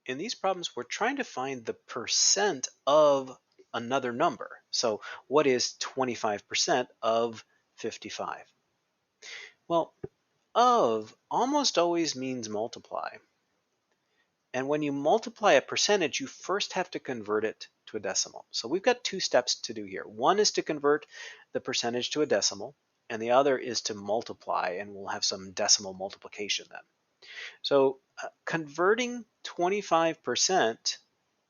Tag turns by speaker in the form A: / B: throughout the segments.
A: in these problems, we're trying to find the percent of another number. So what is 25% of 55? Well, of almost always means multiply. And when you multiply a percentage, you first have to convert it to a decimal. So we've got two steps to do here. One is to convert the percentage to a decimal, and the other is to multiply, and we'll have some decimal multiplication then. So converting 25%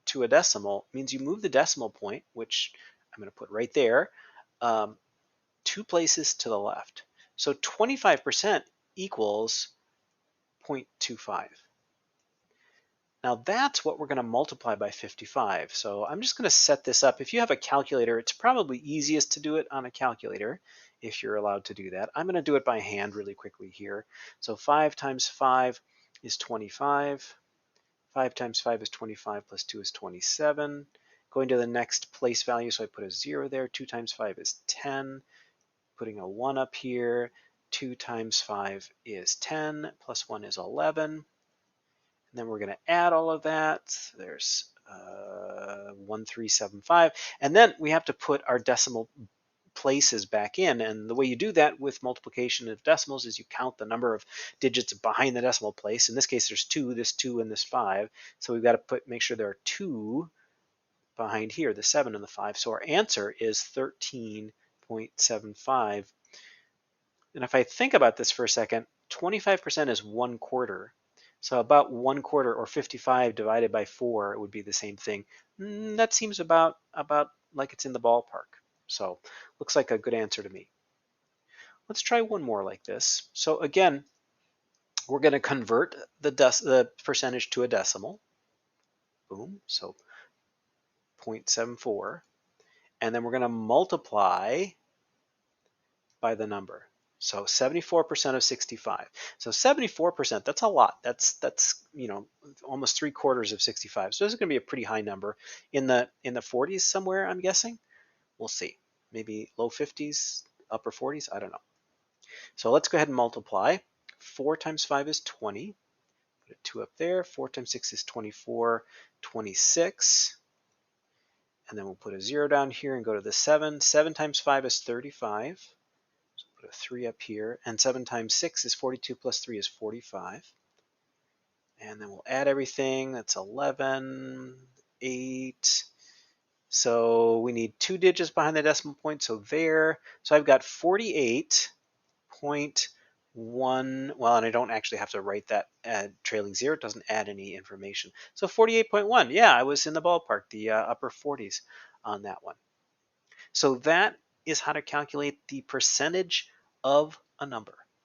A: to a decimal means you move the decimal point, which I'm going to put right there, 2 places to the left. So 25% equals 0.25. Now that's what we're going to multiply by 55. So I'm just going to set this up. If you have a calculator, it's probably easiest to do it on a calculator if you're allowed to do that. I'm going to do it by hand really quickly here. So 5 times 5 is 25. 5 times 5 is 25 plus 2 is 27. Going to the next place value, so I put a 0 there. 2 times 5 is 10. Putting a 1 up here. 2 times 5 is 10, plus 1 is 11. And then we're going to add all of that. There's 1375. And then we have to put our decimal places back in. And the way you do that with multiplication of decimals is you count the number of digits behind the decimal place. In this case, there's 2, this 2, and this 5. So we've got to make sure there are 2 behind here, the 7 and the 5. So our answer is 13.75. And if I think about this for a second, 25% is 1/4. So about 1/4, or 55 divided by 4, it would be the same thing. That seems about like it's in the ballpark. So looks like a good answer to me. Let's try one more like this. So again, we're going to convert the percentage to a decimal. Boom, so 0.74. And then we're going to multiply by the number. So 74% of 65. So 74%, that's a lot. That's almost 3/4 of 65. So this is going to be a pretty high number. In the 40s somewhere, I'm guessing. We'll see. Maybe low 50s, upper 40s, I don't know. So let's go ahead and multiply. 4 times 5 is 20. Put a 2 up there. 4 times 6 is 24. 26. And then we'll put a 0 down here and go to the 7. 7 times 5 is 35. So put a 3 up here. And 7 times 6 is 42 plus 3 is 45. And then we'll add everything. That's 11, 8. So we need 2 digits behind the decimal point, so there. So I've got 48.1. Well, and I don't actually have to write that trailing 0. It doesn't add any information. So 48.1, yeah, I was in the ballpark, the upper 40s on that one. So that is how to calculate the percentage of a number.